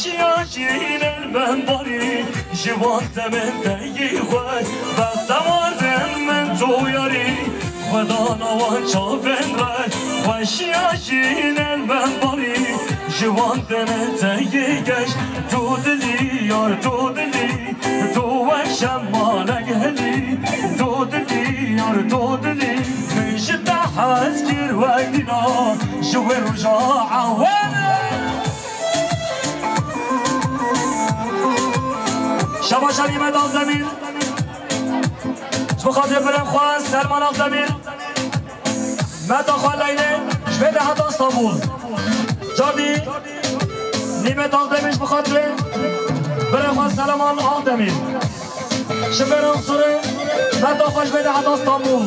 شياشين المنبري جوانت من دقي خوي بختمار من توياري خدانا وانشافن راي وشياشين المنبري جوانت من دقي قش دودلي يار دودلي دو شمالك هلي دودلي يار دودلي من شد حزكر وقتنا جوي رجاعة وانا شباش علیمه داغ زمین شبو خاطر برم خواه سلمان آغ زمین متا خواه لیله شبه حتی استانبول جاردی نیمه داغ زمین شبو خاطر برم خواه سلمان آغ زمین شبه برم سوره متا خواه شبه حتی استانبول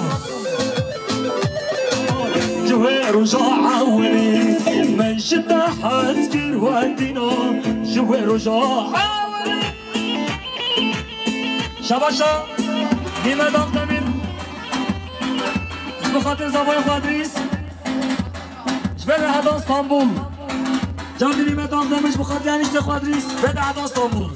جوه رجاع ولي من شد حزكر ودينا جوه رجاع شباشا نیمه داغ زمین بخاطر زبای خوادریس بده حدا استانبول جاردی نیمه داغ زمینش بخاطر انیشت خوادریس بده حدا استانبول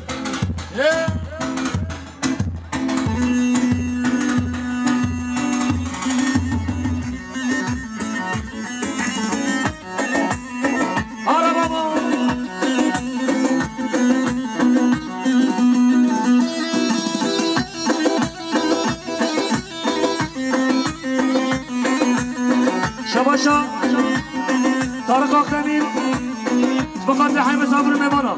شباشا طارق آغ زمین بخاطر حیم صابر میمانا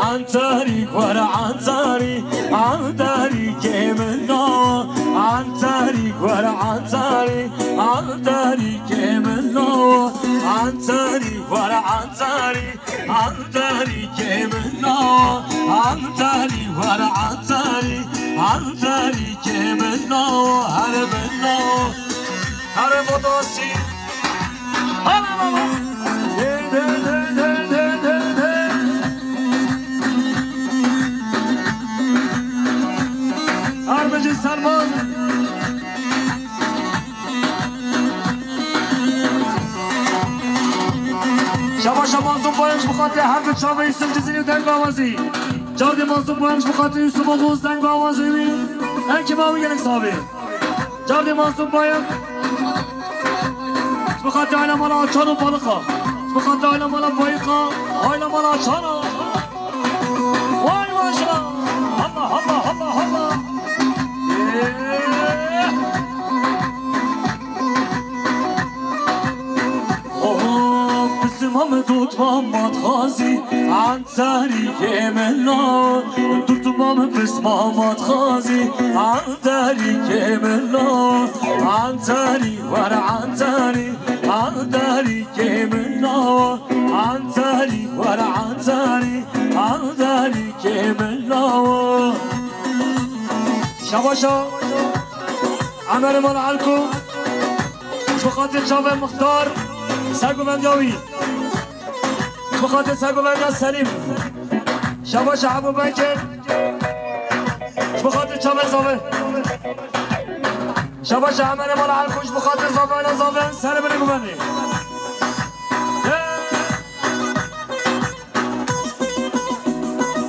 عن تاريخ ورا عن تاريخ عن تاريخ منا عن تاريخ ورا عن تاريخ عن تاريخ منا عن تاريخ ورا عن تاريخ عن تاريخ منا عن تاريخ ورا عن تاريخ عن تاريخ منا هر منا هر مدرسي Armacı Salman Şabaşa Manzum Boyanç Mukatli Hamid Şabe isim dizini Dengo Avazi Cavdi Manzum Boyanç Mukatli Yusuf Oğuz Dengo Avazi Enki Mavi Gelek Sabi Cavdi Manzum Boyanç Mukatli Aylamala Açanı Balıka Mukatli Aylamala Bayıka Aylamala Açanı Vay maşallah Allah Allah Allah Allah Mahmud Mahmud Ghazi عن تاريخ منا دكتور محمد بس محمد غازي عن تاريخ منا عن تاريخ ورا عن تاريخ عن تاريخ منا عن تاريخ ورا عن تاريخ عن تاريخ منا شباشا عمر مال علكو شو خاطر شاب مختار ساقو منداوي بخاطر ساقو بنده سلیم شباش ابو بکر بخاطر چابر زابه شباش عمر مال علکوش بخاطر زابه زابه سر بره گوبنده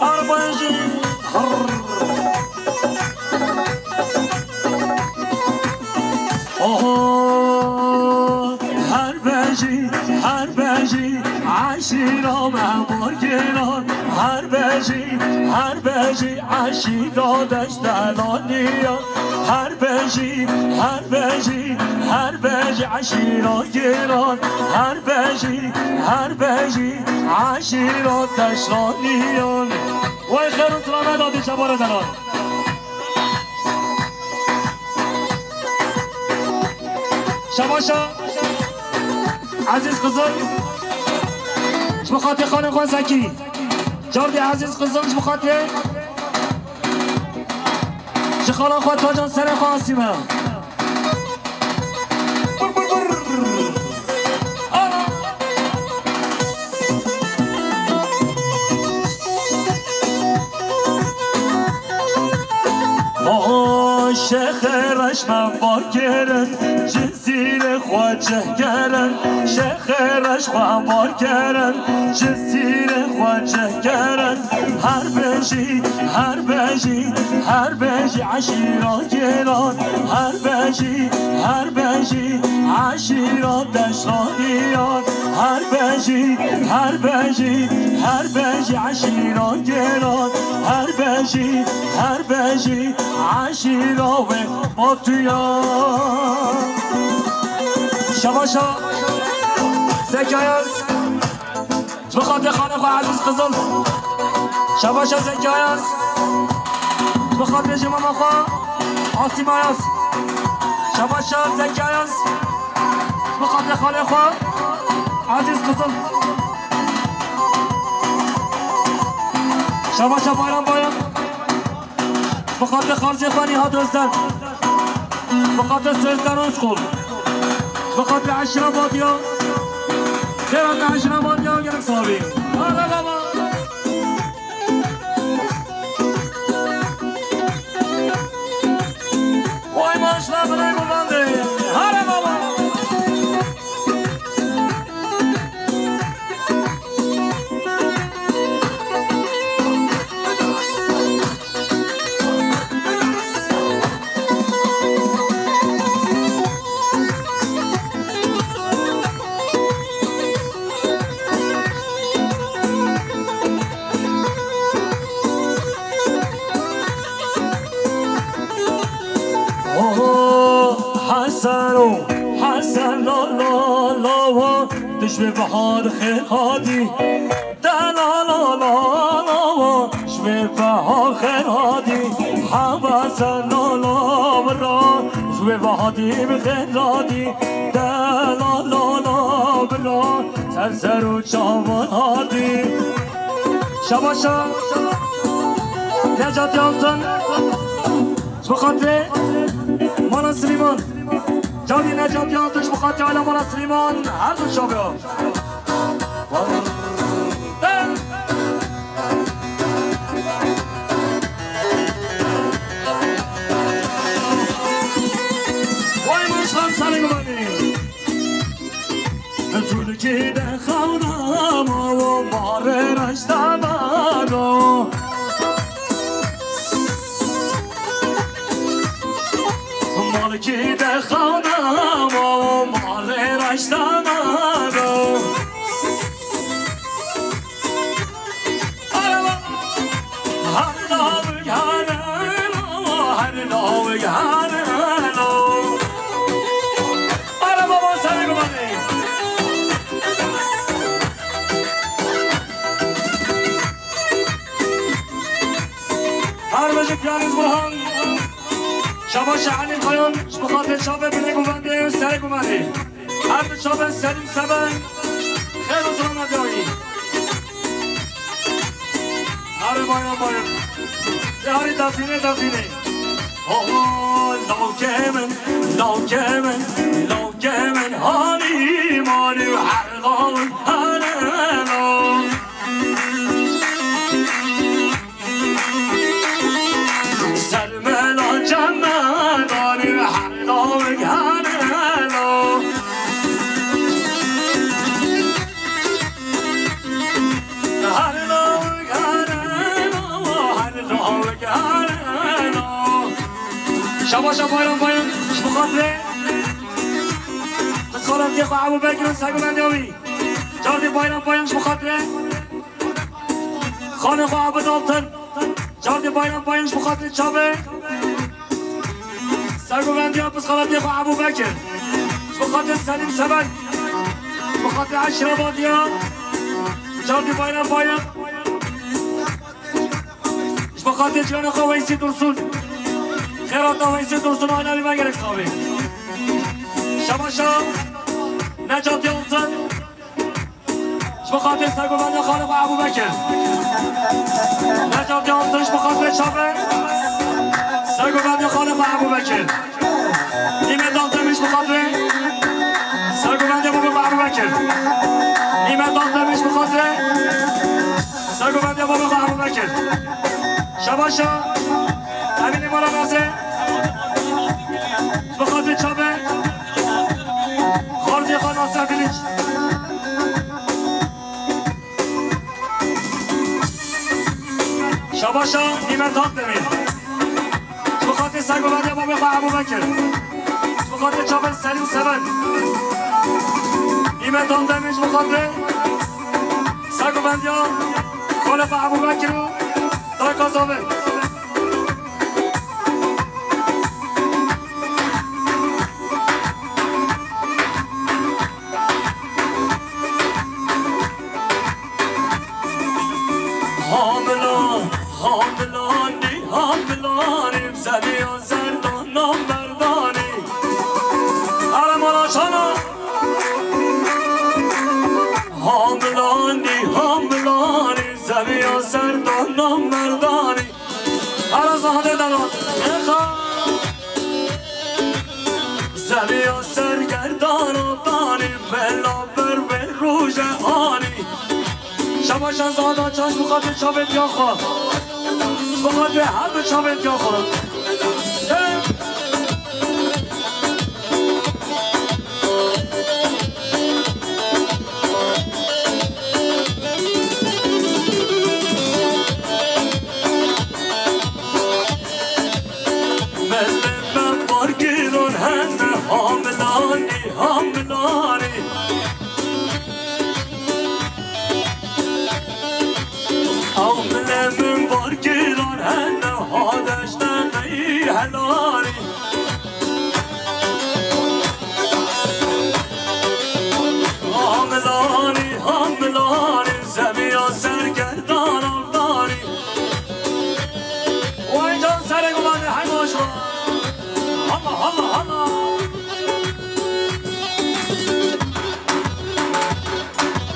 اربانجی هر بجی عشیرا مهمار گران هر بجی عشیرا دشتلانیا هر بجی عشیرا گران هر بجی عشیرا دشتلانیا وای خیر سلامت دادی شبار دلان شباشا عزیز قزل بخاطر خانم خوان زکی جاردی عزیز قزل بخاطر شخالان خواه تاجان سر خواه سیمه شخرش من بار گرد جسیر خواجه کرن شخرش خوامار کرن جسیر خواجه کرن هر بجی عشیرا گران هر بجی عشیرا دشتانیان هر بجی عشیرا گران هر بجی عشیرا و مطیان شباشا زکایز بخاطر خانه خواه عزیز قزل شباشا زکایز بخاطر جمعه خواه آسیمایز شباشا زکایز بخاطر خانه خواه عزیز قزل شباشا بایران بخاطر خارجی خوانی ها دوستان بخاطر سوزدان اسکول بخاطر عشرابادی ها خیرات عشرابادی ها گرک صحابی آره بابا وای ماشلا برای گلبنده آره بابا حسن لا دشمه بهار خیر هادی لا شمه بهار خیر هادی حسن لا شمه بهادی خیر هادی لا بلا سر و چاوان هادی شباشا نجات یالتن بخاطر مانا سلیمان جانی نجات یالتش بخاطر علا مانا سلیمان هر دو شابه ها وای مشتم سلیم بانی طول که ده خونم و ماره رشتم بانو مالکی ده خانم و مال رشتن رو هر داوی هرن آره بابا سمی گمانی هر بجه پیانیز بلهان شباش علیم پایان بخاطر شابه بینه گوونده و سر گوونده هر دو شابه سلیم سبن خیر و سلام ندایی هر بایان هر دفینه لاکمن هانی مانی و هر داون هرنو سرملا جمن دانی و هر داون هرنو هر داون هرنو شباشا پایان بخاطره بسخالم دیخوا عبو بگیرن سگو بندیامی جاردی پایانش بخاطره خانه خواه عبو دالتن جاردی پایانش بخاطره چابه سگو بندیام بسخالم دیخوا عبو بگیر بخاطر سلیم سبن بخاطر عشرابادی ها جاردی پایان بخاطر جان خواه ویسی درسون خیرات ویسی درسون آینوی من گرک صحابی شباشا نجات یالتن بخاطر سرگوبند خالق و ابو بکر نجات یالتنش بخاطر چابه سرگوبند خالق و ابو بکر نیمه دالتنش بخاطر سرگوبند بابا و ابو بکر نیمه دالتنش بخاطر سرگوبند بابا و ابو بکر شباشا همینی بالا نازه بخاطر چابه Asya Bilic. Şabaşa Nimet Akdemir. Bukati Saygılar'ya Baba Ebu Bekir. Bukati Çabel Selim Seven. Nimet Akdemir Bukati Saygılar'ya Kolefa Ebu Bekir. Dayka Zavi. زمیا سرگردان و دانی بلا بر به روژ آنی شباش از آدان چاش بخاطر چابت یا خواه بخاطر همه چابت یا خواه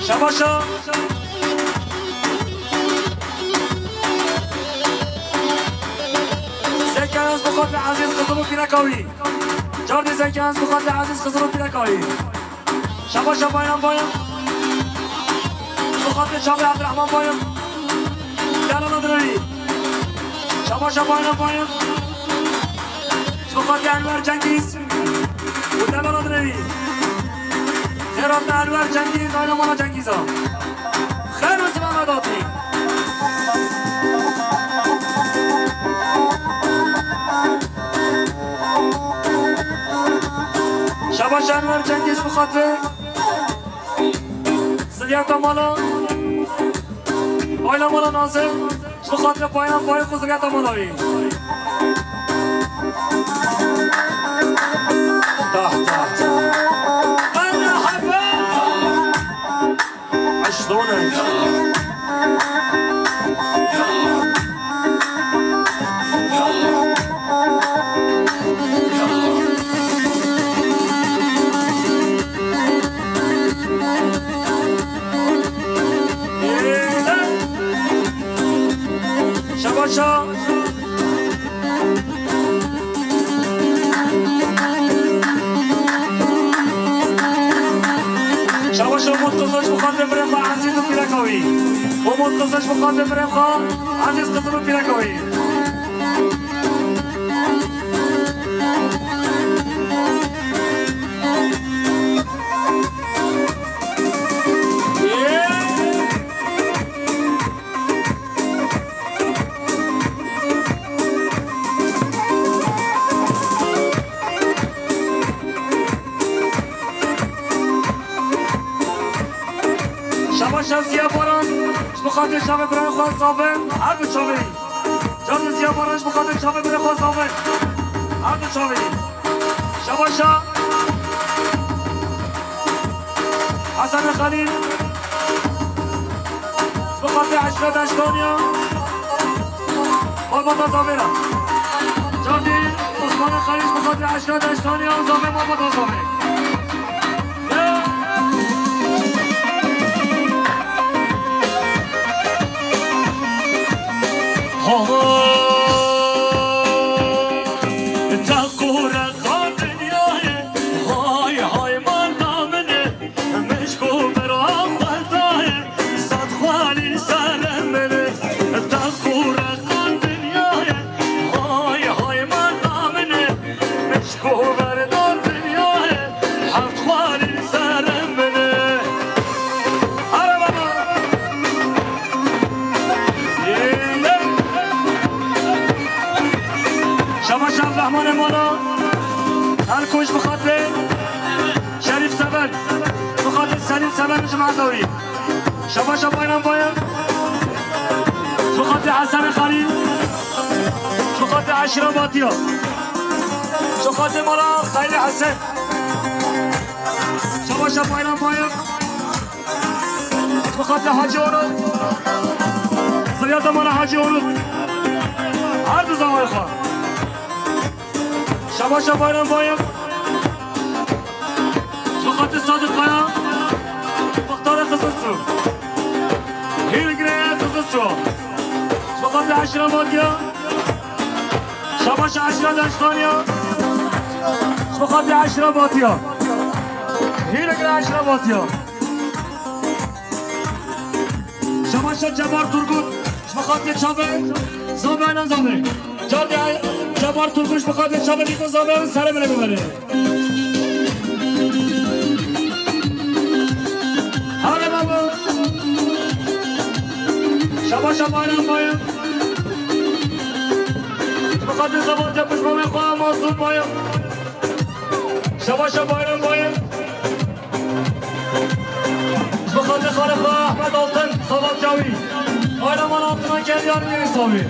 شباشا زكي از بخاطر عزيز قصرو پیرکاوی جاردی زكي از بخاطر عزيز قصرو پیرکاوی شباشا بایم بایم بخاطر شابر عبدالرحمن بایم دلال نداری شباشا بایم بایم بخاطر انور جنگیز و دلال نداری خیرات انور جنگیز آینا مانا جنگیزا خیر بسی محمد آتی شباش انور جنگیز بخاطر سلیت مالا آینا مالا ناظر بخاطر پایان پای خزلیت مالایی تحت عشتونك شباشا شباشا متقصاش بخاطر بريخا عزيز وبيركاوي ومتقصاش بخاطر بريخا عزيز قصر وبيركاوي شباشا زیا باران بخاطر شب برای خواهد صابر هر دو چاوی جان زیا بارانش بخاطر شب برای خواهد صابر هر دو چاوی شباشا حسن خلیل بخاطر عشق دشتانیا بابا تا صابره جانی عثمان خلیل بخاطر عشق دشتانیا و صابر بابا تا صابر Go over the خليل سلام جماعة دوري شباشا بايران باير شخاطي حسن خليل شخاطي عشرة باطية شخاطي مرا خليل حسن شباشا بايران باير شخاطي حاجي ورد زيادة مرا حاجي ورد عرض زمان خواه شباشا بايران باير شخاطي صادق قيا مختار قصصو هيرجري قصصو شخاطي عشرة باطية شباشا عشرة داشتانية شخاطي عشرة باطية هيرجري عشرة باطية شباشا جبار ترگوت شخاطي شابه زابه انا زابه جاردي جبار ترگوش شخاطي شابه دیگه زابه سر بله ببره هره بابا شباشا بايران باير شخاطي زبان جبش بامه خواه مازون باير شباشا بايران باير شخاطي خالق احمد آلتن صباب جاوی آیرمان آلتنان کردیان میرساوی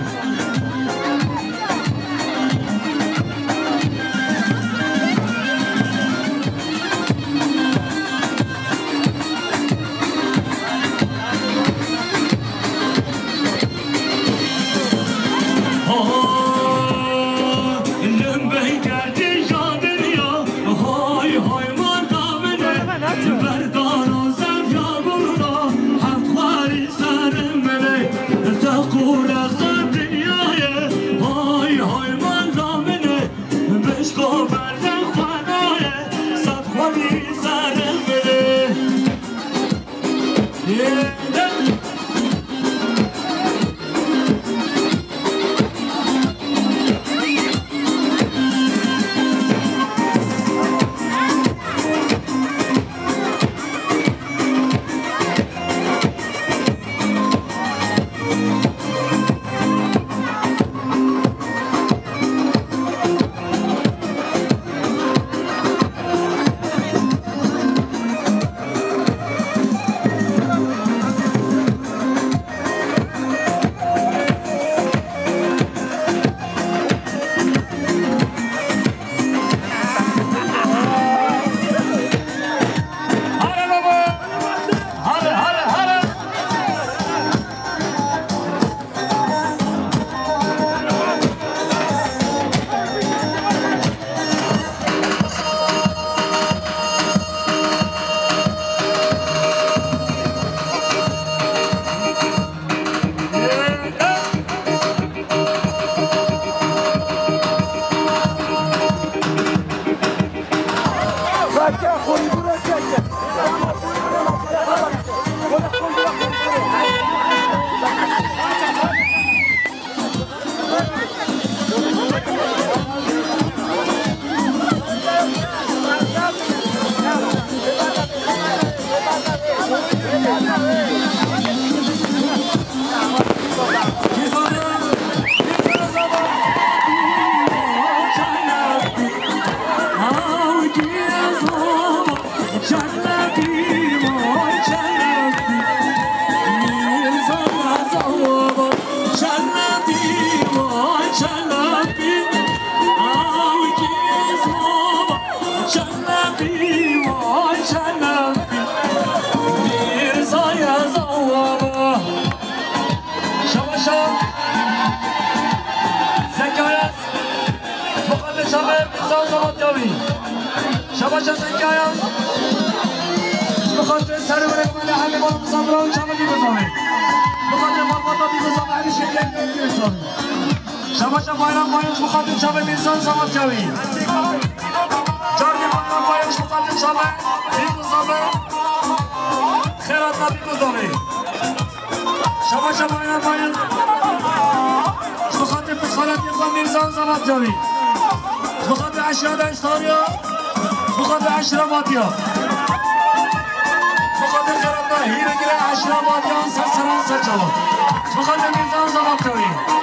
شباشا زنگایم بخاطر سر ولد من همه بالا مصابران چمه دی بزامه بخاطر مرماتا دی بزامه همی شکل دی بزامه شباشا بایران بایش بخاطر چمه میرسان سمت جوی جاردی بایران بایش بخاطر چمه دی بزامه خیرات نبی بزامه شباشا بایران بایش بخاطر پسخالت یکم میرسان سمت جوی بخاطر عشرات اشتاریا بخاطر عشرة ماضية بخاطر خرابنا هيرة كده عشرة ماضية سلسلان سجلوا بخاطر ميزان زمان كوي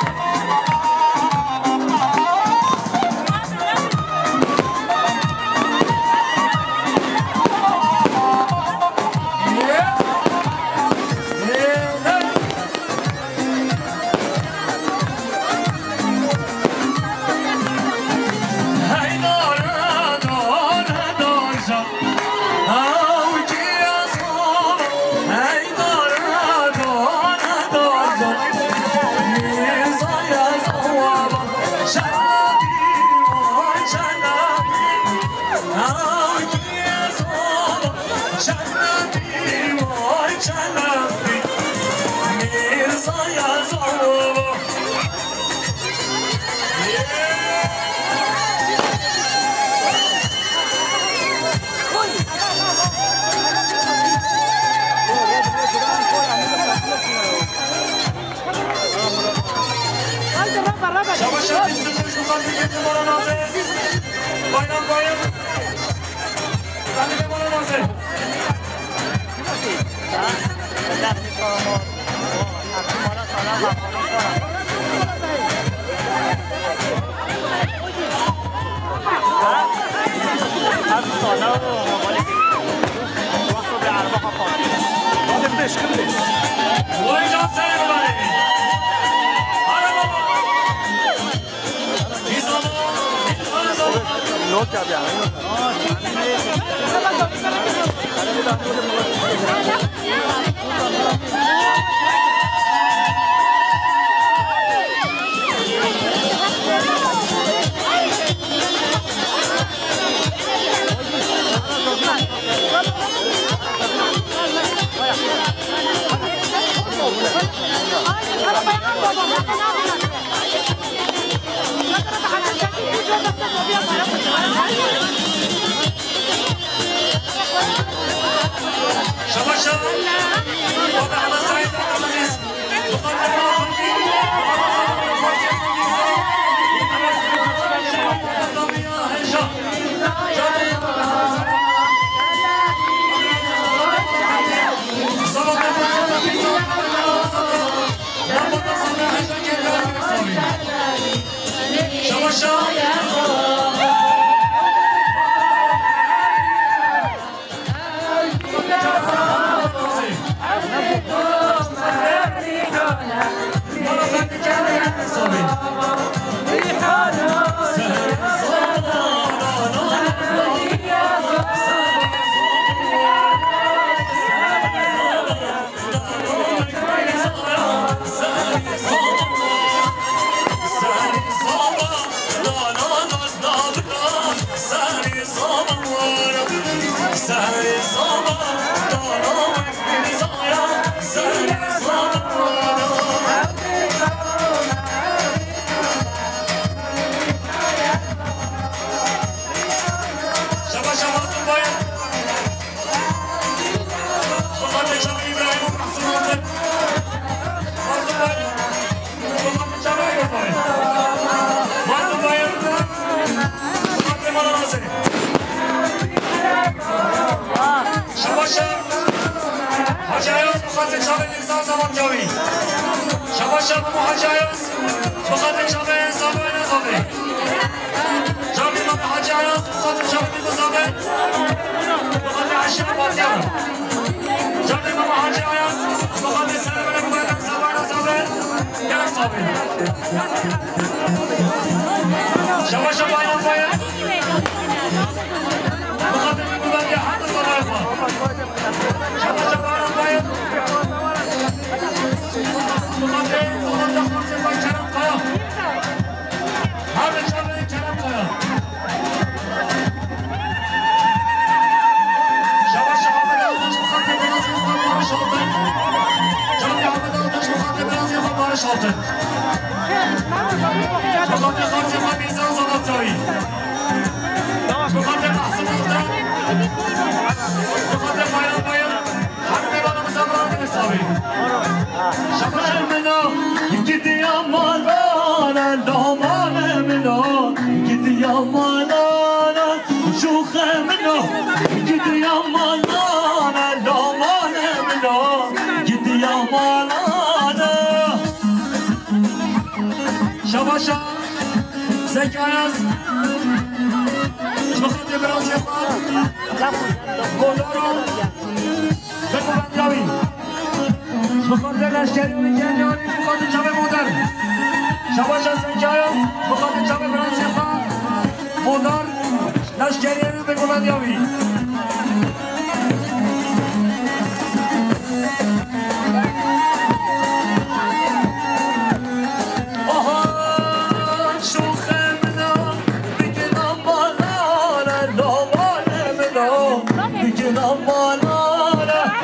Bigin aman ana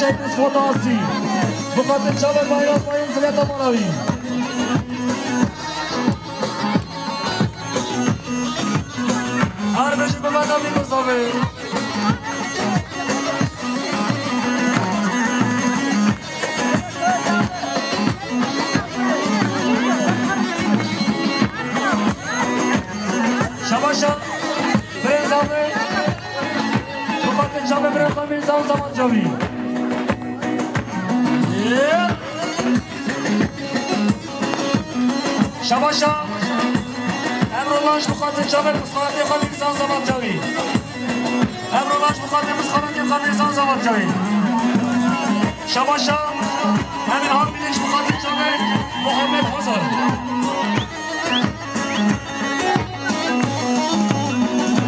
شاید فوتاسی بخاطر چاپ بایران پایین زلیتا مالاوی هر بشی به من نمی مصابه شباشا برزامه بخاطر چاپ برزامه میرزام زمان جاوی شباشا امرولاش بخاطر چاپ مسخانتی خواهد میرزام زمان جاوی امرولاش بخاطر مسخانتی خواهد میرزام زمان جاوی شباشا همین هم بیلیش بخاطر چاپ محمد حضر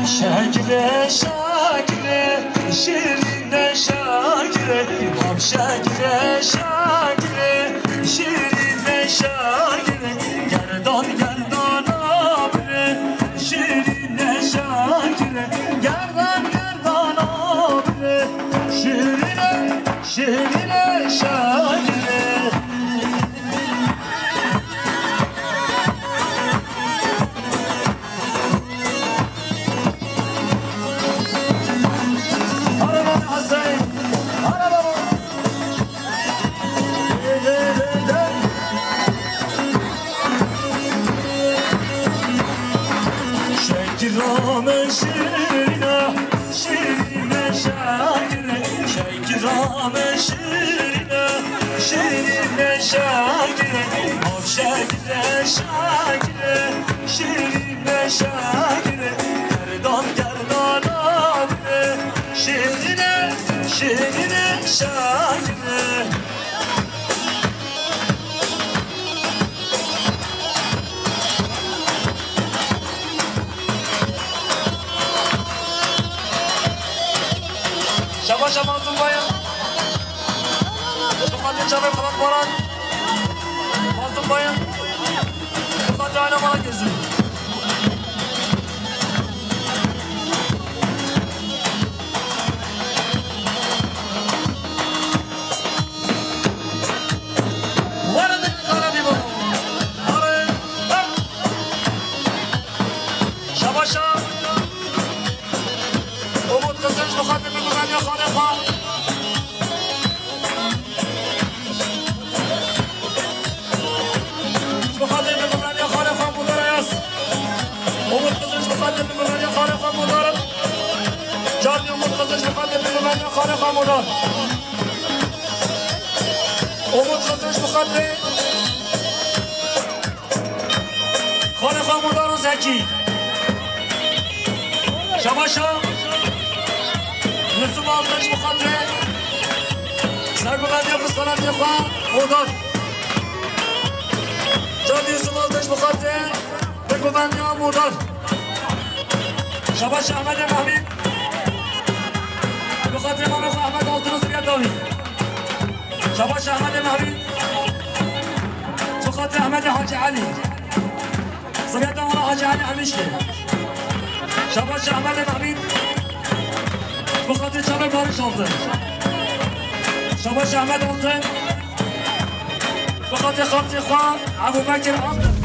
شکره شکره شیرین شکره هم شکره شکره شیرین شکره گردان گردان آبره شیرین شکره گردان گردان آبره شیرین شیرین شکره شکرام شیرینه شیرینه شکره شکرام شیرینه شیرینه شکره آب شکره شکره شیرینه شکره گردان گردان آبره شیرینه شیرینه شکره شباشا مازون باید بخاطر چاپ خلط باران مازون باید بخاطر آینه مالا گزی وارد نکاره بیبا آره شباشا امود قسمش بخاطر بگوزن یا خانه خواه بخاطر بگوزن یا خانه خواه مداره است امود قسمش بخاطر بگوزن یا خانه خواه مداره جانی امود قسمش بخاطر بگوزن یا خانه خواه مداره امود قسمش بخاطر خانه خواه مداره و زکی شباشا یوسف آفرش بخاطر سرگوبندی مسخانتی خواه مدار جان یوسف آفرش بخاطر بگوبندی ها مدار شباش احمد محمید بخاطر امام خواه احمد آلتون سریعت داوی شباش احمد محمید بخاطر احمد حاجی علی سریعت داوی حاجی علی همیشه شباش احمد محمید بخاطر چاپ بارش آلتن شباش احمد آلتن بخاطر خاطر خواه ابو بکر آلتن